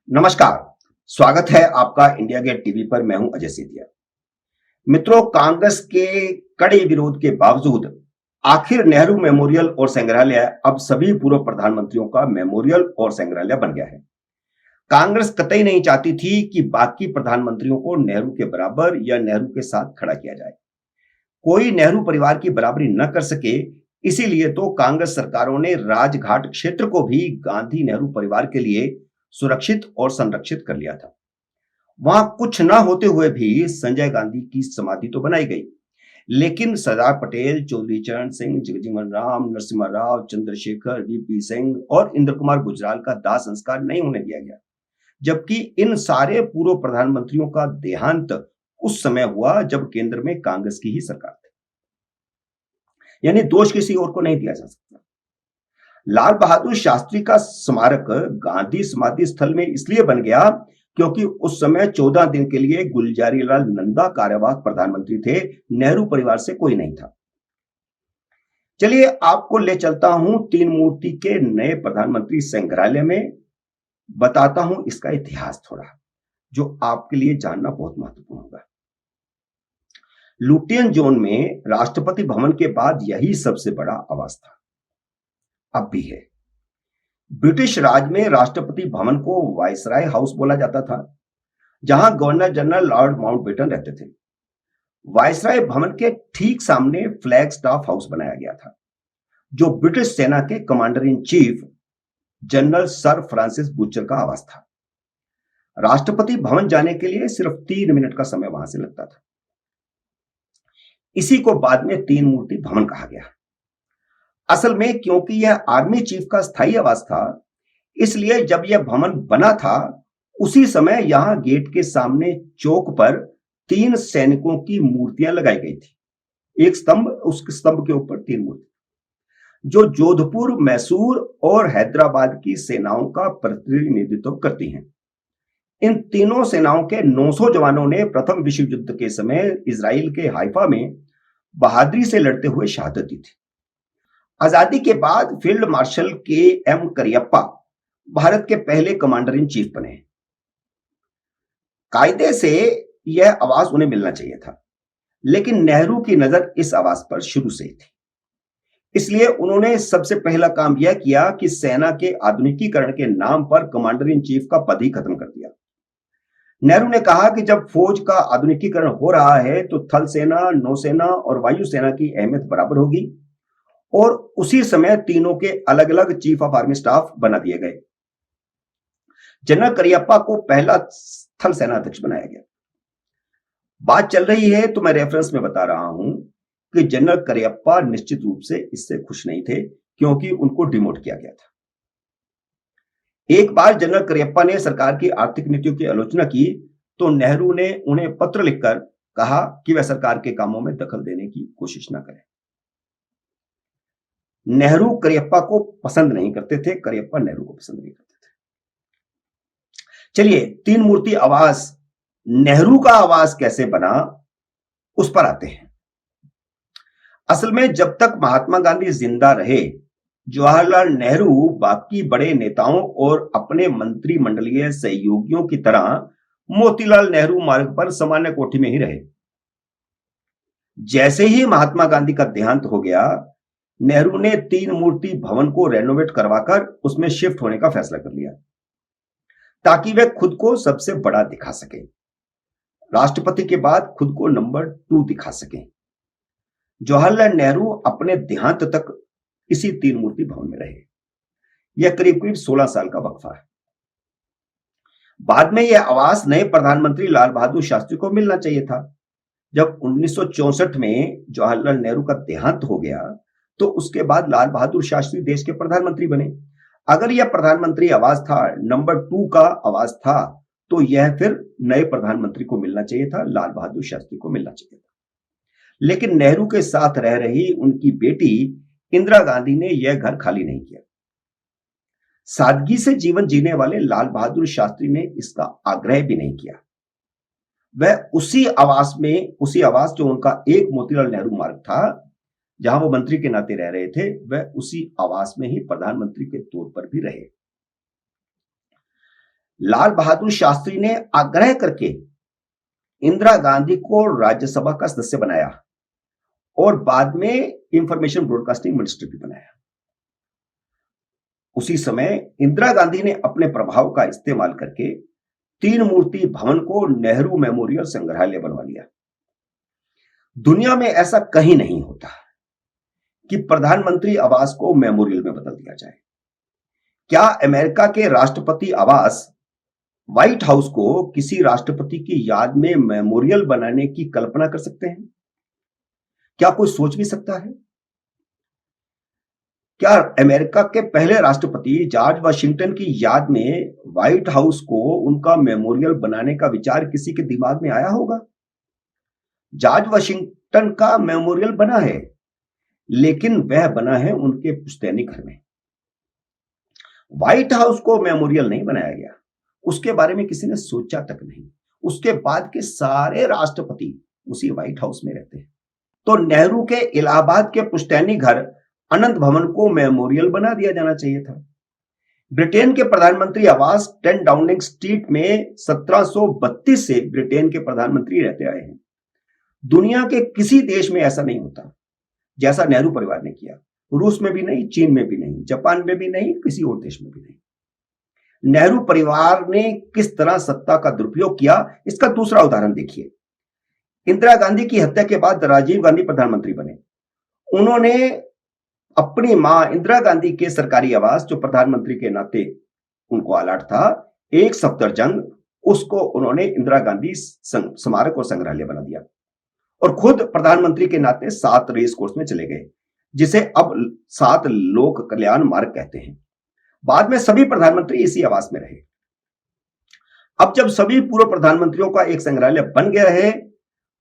नमस्कार। स्वागत है आपका इंडिया गेट टीवी पर। मैं हूं अजय सिधिया। मित्रों, कांग्रेस के कड़े विरोध के बावजूद आखिर नेहरू मेमोरियल और संग्रहालय अब सभी पूर्व प्रधानमंत्रियों का मेमोरियल और संग्रहालय बन गया है। कांग्रेस कतई नहीं चाहती थी कि बाकी प्रधानमंत्रियों को नेहरू के बराबर या नेहरू के साथ खड़ा किया जाए। कोई नेहरू परिवार की बराबरी न कर सके, इसीलिए तो कांग्रेस सरकारों ने राजघाट क्षेत्र को भी गांधी नेहरू परिवार के लिए सुरक्षित और संरक्षित कर लिया था। वहां कुछ ना होते हुए भी संजय गांधी की समाधि तो बनाई गई, लेकिन सरदार पटेल, चौधरी चरण सिंह, जगजीवन राम, नरसिम्हा राव, चंद्रशेखर, वीपी सिंह और इंद्र कुमार गुजराल का दाह संस्कार नहीं होने दिया गया। जबकि इन सारे पूर्व प्रधानमंत्रियों का देहांत उस समय हुआ जब केंद्र में कांग्रेस की ही सरकार थी। यानी दोष किसी और को नहीं दिया जा सकता। लाल बहादुर शास्त्री का स्मारक गांधी समाधि स्थल में इसलिए बन गया क्योंकि उस समय 14 दिन के लिए गुलजारीलाल नंदा कार्यवाहक प्रधानमंत्री थे। नेहरू परिवार से कोई नहीं था। चलिए आपको ले चलता हूं तीन मूर्ति के नए प्रधानमंत्री संग्रहालय में। बताता हूं इसका इतिहास थोड़ा, जो आपके लिए जानना बहुत महत्वपूर्ण होगा। लुटियन जोन में राष्ट्रपति भवन के बाद यही सबसे बड़ा आवास था, अब भी है। ब्रिटिश राज में राष्ट्रपति भवन को वायसराय हाउस बोला जाता था, जहां गवर्नर जनरल लॉर्ड माउंटबेटन रहते थे। वायसराय भवन के ठीक सामने फ्लैग स्टाफ हाउस बनाया गया था, जो ब्रिटिश सेना के commander in chief general sir Francis butcher का आवास था। राष्ट्रपति भवन जाने के लिए सिर्फ 3 मिनट का समय वहां से लगता था। इसी को बाद में तीन मूर्ति भवन कहा गया। असल में क्योंकि यह आर्मी चीफ का स्थायी आवास था, इसलिए जब यह भवन बना था उसी समय यहां गेट के सामने चौक पर 3 सैनिकों की मूर्तियां लगाई गई थी। एक स्तंभ, उस स्तंभ के ऊपर 3 मूर्ति, जो जोधपुर, मैसूर और हैदराबाद की सेनाओं का प्रतिनिधित्व करती हैं। इन तीनों सेनाओं के 900 जवानों ने प्रथम विश्व युद्ध के समय इजराइल के हाइफा में बहादुरी से लड़ते हुए शहादत दी थी। आजादी के बाद फील्ड मार्शल के एम करियप्पा भारत के पहले कमांडर इन चीफ बने। कायदे से यह आवास उन्हें मिलना चाहिए था, लेकिन नेहरू की नजर इस आवास पर शुरू से ही थी। इसलिए उन्होंने सबसे पहला काम यह किया कि सेना के आधुनिकीकरण के नाम पर कमांडर इन चीफ का पद ही खत्म कर दिया। नेहरू ने कहा कि जब फौज का आधुनिकीकरण हो रहा है तो थल सेना, नौसेना और वायुसेना की अहमियत बराबर होगी, और उसी समय तीनों के अलग अलग चीफ ऑफ आर्मी स्टाफ बना दिए गए। जनरल करियप्पा को पहला थल सेनाध्यक्ष बनाया गया। बात चल रही है तो मैं रेफरेंस में बता रहा हूं कि जनरल करियप्पा निश्चित रूप से इससे खुश नहीं थे, क्योंकि उनको डिमोट किया गया था। एक बार जनरल करियप्पा ने सरकार की आर्थिक नीतियों की आलोचना की तो नेहरू ने उन्हें पत्र लिखकर कहा कि वह सरकार के कामों में दखल देने की कोशिश न करें। नेहरू करियप्पा को पसंद नहीं करते थे, करियप्पा नेहरू को पसंद नहीं करते थे। चलिए, तीन मूर्ति आवास नेहरू का आवास कैसे बना उस पर आते हैं। असल में जब तक महात्मा गांधी जिंदा रहे, जवाहरलाल नेहरू बाकी बड़े नेताओं और अपने मंत्रिमंडलीय सहयोगियों की तरह मोतीलाल नेहरू मार्ग पर सामान्य कोठी में ही रहे। जैसे ही महात्मा गांधी का देहांत हो गया, नेहरू ने तीन मूर्ति भवन को रेनोवेट करवाकर उसमें शिफ्ट होने का फैसला कर लिया, ताकि वे खुद को सबसे बड़ा दिखा सके, राष्ट्रपति के बाद खुद को नंबर 2 दिखा सके। जवाहरलाल नेहरू अपने देहांत तक इसी तीन मूर्ति भवन में रहे। यह करीब करीब 16 साल का वक्फा है। बाद में यह आवास नए प्रधानमंत्री लाल बहादुर शास्त्री को मिलना चाहिए था। जब 1964 में जवाहरलाल नेहरू का देहांत हो गया तो उसके बाद लाल बहादुर शास्त्री देश के प्रधानमंत्री बने। अगर यह प्रधानमंत्री आवास था, नंबर 2 का आवास था, तो यह फिर नए प्रधानमंत्री को मिलना चाहिए था, लाल बहादुर शास्त्री को मिलना चाहिए था। लेकिन नेहरू के साथ रह रही उनकी बेटी इंदिरा गांधी ने यह घर खाली नहीं किया। सादगी से जीवन जीने वाले लाल बहादुर शास्त्री ने इसका आग्रह भी नहीं किया। वह उसी आवास जो उनका एक मोतीलाल नेहरू मार्ग था, जहां वो मंत्री के नाते रह रहे थे, वह उसी आवास में ही प्रधानमंत्री के तौर पर भी रहे। लाल बहादुर शास्त्री ने आग्रह करके इंदिरा गांधी को राज्यसभा का सदस्य बनाया और बाद में इंफॉर्मेशन ब्रॉडकास्टिंग मिनिस्टर भी बनाया। उसी समय इंदिरा गांधी ने अपने प्रभाव का इस्तेमाल करके तीन मूर्ति भवन को नेहरू मेमोरियल संग्रहालय बनवा लिया। दुनिया में ऐसा कहीं नहीं होता कि प्रधानमंत्री आवास को मेमोरियल में बदल दिया जाए। क्या अमेरिका के राष्ट्रपति आवास व्हाइट हाउस को किसी राष्ट्रपति की याद में मेमोरियल बनाने की कल्पना कर सकते हैं? क्या कोई सोच भी सकता है? क्या अमेरिका के पहले राष्ट्रपति जॉर्ज वाशिंगटन की याद में व्हाइट हाउस को उनका मेमोरियल बनाने का विचार किसी के दिमाग में आया होगा? जॉर्ज वाशिंगटन का मेमोरियल बना है, लेकिन वह बना है उनके पुश्तैनी घर में। व्हाइट हाउस को मेमोरियल नहीं बनाया गया, उसके बारे में किसी ने सोचा तक नहीं। उसके बाद के सारे राष्ट्रपति उसी व्हाइट हाउस में रहते हैं। तो नेहरू के इलाहाबाद के पुश्तैनी घर अनंत भवन को मेमोरियल बना दिया जाना चाहिए था। ब्रिटेन के प्रधानमंत्री आवास 10 डाउनिंग स्ट्रीट में 1732 से ब्रिटेन के प्रधानमंत्री रहते आए हैं। दुनिया के किसी देश में ऐसा नहीं होता जैसा नेहरू परिवार ने किया। रूस में भी नहीं, चीन में भी नहीं, जापान में भी नहीं, किसी और देश में भी नहीं। नेहरू परिवार ने किस तरह सत्ता का दुरुपयोग किया, इसका दूसरा उदाहरण देखिए। इंदिरा गांधी की हत्या के बाद राजीव गांधी प्रधानमंत्री बने। उन्होंने अपनी मां इंदिरा गांधी के सरकारी आवास, जो प्रधानमंत्री के नाते उनको अलाट था, एक सफदरजंग, उसको उन्होंने इंदिरा गांधी स्मारक और संग्रहालय बना दिया और खुद प्रधानमंत्री के नाते 7 रेस कोर्स में चले गए, जिसे अब 7 लोक कल्याण मार्ग कहते हैं। बाद में सभी प्रधानमंत्री इसी आवास में रहे। अब जब सभी पूर्व प्रधानमंत्रियों का एक संग्रहालय बन गया है,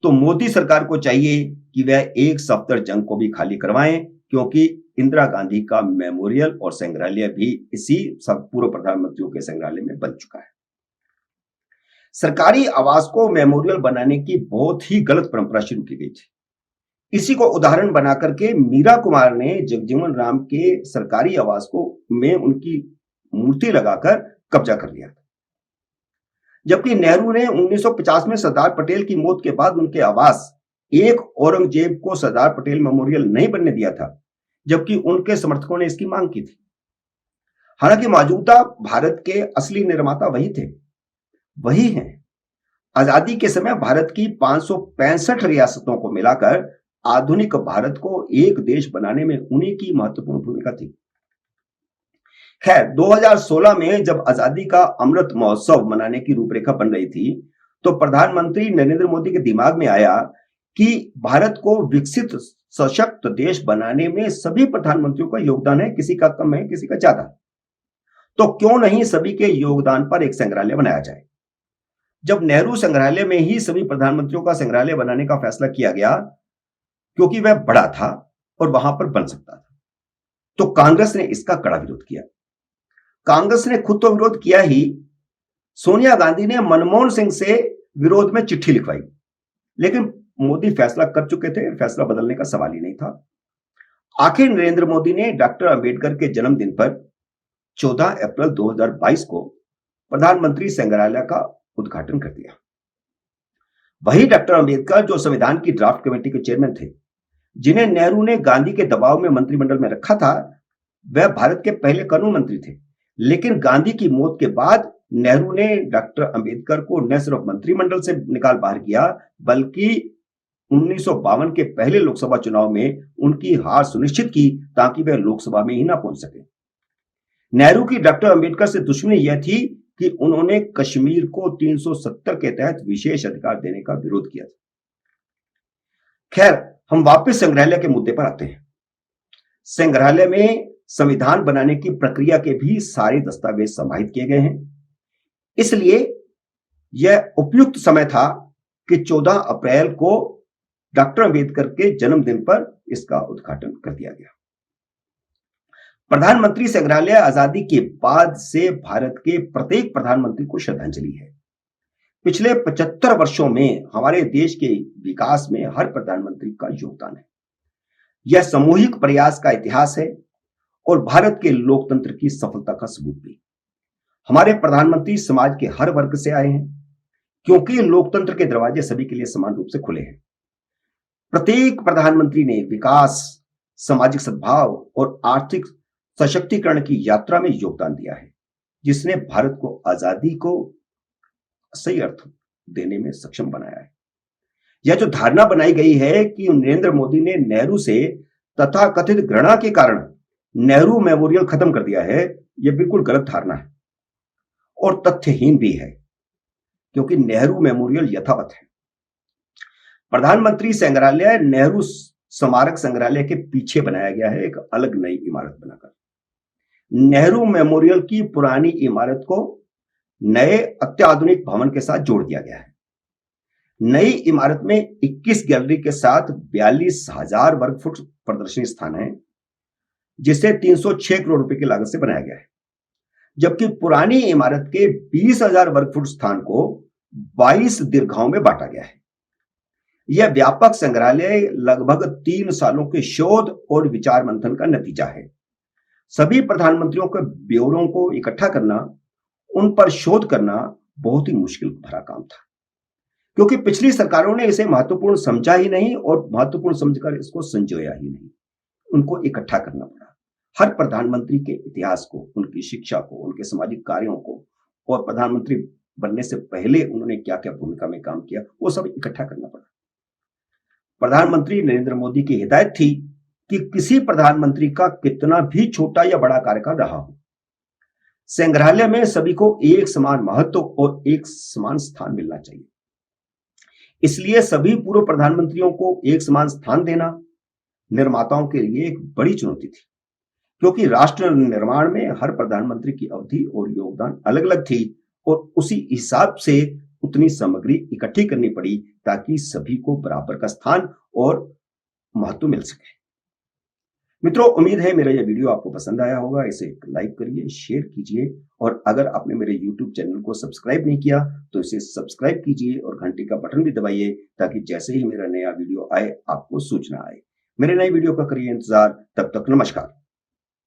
तो मोदी सरकार को चाहिए कि वह एक सफदरजंग को भी खाली करवाएं, क्योंकि इंदिरा गांधी का मेमोरियल और संग्रहालय भी इसी सब पूर्व प्रधानमंत्रियों के संग्रहालय में बन चुका है। सरकारी आवास को मेमोरियल बनाने की बहुत ही गलत परंपरा शुरू की गई थी। इसी को उदाहरण बना करके मीरा कुमार ने जगजीवन राम के सरकारी आवास को में उनकी मूर्ति लगाकर कब्जा कर लिया था। जबकि नेहरू ने 1950 में सरदार पटेल की मौत के बाद उनके आवास एक औरंगजेब को सरदार पटेल मेमोरियल नहीं बनने दिया था, जबकि उनके समर्थकों ने इसकी मांग की थी। हालांकि मौजूदा भारत के असली निर्माता वही हैं। आजादी के समय भारत की 565 रियासतों को मिलाकर आधुनिक भारत को एक देश बनाने में उन्हीं की महत्वपूर्ण भूमिका थी। खैर, 2016 में जब आजादी का अमृत महोत्सव मनाने की रूपरेखा बन रही थी, तो प्रधानमंत्री नरेंद्र मोदी के दिमाग में आया कि भारत को विकसित सशक्त देश बनाने में सभी प्रधानमंत्रियों का योगदान है, किसी का कम है, किसी का ज्यादा। तो क्यों नहीं सभी के योगदान पर एक संग्रहालय बनाया जाए। जब नेहरू संग्रहालय में ही सभी प्रधानमंत्रियों का संग्रहालय बनाने का फैसला किया गया, क्योंकि वह बड़ा था और वहां पर बन सकता था, तो कांग्रेस ने इसका कड़ा विरोध किया। कांग्रेस ने खुद तो विरोध किया ही, सोनिया गांधी ने मनमोहन सिंह से विरोध में चिट्ठी लिखवाई, लेकिन मोदी फैसला कर चुके थे, फैसला बदलने का सवाल ही नहीं था। आखिर नरेंद्र मोदी ने डॉक्टर अंबेडकर के जन्मदिन पर 14 अप्रैल 2022 को प्रधानमंत्री संग्रहालय का उद्घाटन कर दिया। वही डॉक्टर अंबेडकर जो संविधान की ड्राफ्ट कमेटी के चेयरमैन थे, जिन्हें नेहरू ने गांधी के दबाव में मंत्रिमंडल में रखा था, वह भारत के पहले कानून मंत्री थे। लेकिन गांधी की मौत के बाद नेहरू ने डॉक्टर अंबेडकर को न सिर्फ मंत्रिमंडल से निकाल बाहर किया, बल्कि 1952 के पहले लोकसभा चुनाव में उनकी हार सुनिश्चित की, ताकि वह लोकसभा में ही ना पहुंच सके। नेहरू की डॉक्टर अंबेडकर से दुश्मनी यह थी कि उन्होंने कश्मीर को 370 के तहत विशेष अधिकार देने का विरोध किया था। खैर, हम वापस संग्रहालय के मुद्दे पर आते हैं। संग्रहालय में संविधान बनाने की प्रक्रिया के भी सारे दस्तावेज समाहित किए गए हैं। इसलिए यह उपयुक्त समय था कि 14 अप्रैल को डॉक्टर अंबेडकर के जन्मदिन पर इसका उद्घाटन कर दिया गया। प्रधानमंत्री संग्रहालय आजादी के बाद से भारत के प्रत्येक प्रधानमंत्री को श्रद्धांजलि है। पिछले 75 वर्षों में हमारे देश के विकास में हर प्रधानमंत्री का योगदान है। यह सामूहिक प्रयास का इतिहास है और भारत के लोकतंत्र की सफलता का सबूत भी। हमारे प्रधानमंत्री समाज के हर वर्ग से आए हैं, क्योंकि लोकतंत्र के दरवाजे सभी के लिए समान रूप से खुले हैं। प्रत्येक प्रधानमंत्री ने विकास, सामाजिक सद्भाव और आर्थिक सशक्तिकरण की यात्रा में योगदान दिया है, जिसने भारत को आजादी को सही अर्थ देने में सक्षम बनाया है। यह जो धारणा बनाई गई है कि नरेंद्र मोदी ने नेहरू से तथाकथित घृणा के कारण नेहरू मेमोरियल खत्म कर दिया है, यह बिल्कुल गलत धारणा है और तथ्यहीन भी है, क्योंकि नेहरू मेमोरियल यथावत है। प्रधानमंत्री संग्रहालय नेहरू स्मारक संग्रहालय के पीछे बनाया गया है, एक अलग नई इमारत बनाकर। नेहरू मेमोरियल की पुरानी इमारत को नए अत्याधुनिक भवन के साथ जोड़ दिया गया है। नई इमारत में 21 गैलरी के साथ 42,000 वर्ग फुट प्रदर्शनी स्थान है, जिसे 306 करोड़ रुपए की लागत से बनाया गया है, जबकि पुरानी इमारत के 20,000 वर्ग फुट स्थान को 22 दीर्घाओं में बांटा गया है। यह व्यापक संग्रहालय लगभग 3 सालों के शोध और विचार मंथन का नतीजा है। सभी प्रधानमंत्रियों के ब्यौरों को इकट्ठा करना, उन पर शोध करना बहुत ही मुश्किल भरा काम था, क्योंकि पिछली सरकारों ने इसे महत्वपूर्ण समझा ही नहीं और महत्वपूर्ण समझकर इसको संजोया ही नहीं। उनको इकट्ठा करना पड़ा। हर प्रधानमंत्री के इतिहास को, उनकी शिक्षा को, उनके सामाजिक कार्यों को और प्रधानमंत्री बनने से पहले उन्होंने क्या क्या भूमिका में काम किया, वो सब इकट्ठा करना पड़ा। प्रधानमंत्री नरेंद्र मोदी की हिदायत थी कि किसी प्रधानमंत्री का कितना भी छोटा या बड़ा कार्यकाल रहा हो, संग्रहालय में सभी को एक समान महत्व और एक समान स्थान मिलना चाहिए। इसलिए सभी पूर्व प्रधानमंत्रियों को एक समान स्थान देना निर्माताओं के लिए एक बड़ी चुनौती थी, क्योंकि राष्ट्र निर्माण में हर प्रधानमंत्री की अवधि और योगदान अलग अलग थी और उसी हिसाब से उतनी सामग्री इकट्ठी करनी पड़ी ताकि सभी को बराबर का स्थान और महत्व मिल सके। मित्रों, उम्मीद है मेरा यह वीडियो आपको पसंद आया होगा। इसे लाइक करिए, शेयर कीजिए और अगर आपने मेरे YouTube चैनल को सब्सक्राइब नहीं किया तो इसे सब्सक्राइब कीजिए और घंटी का बटन भी दबाइए, ताकि जैसे ही मेरा नया वीडियो आए आपको सूचना आए। मेरे नए वीडियो का करिए इंतजार। तब तक नमस्कार।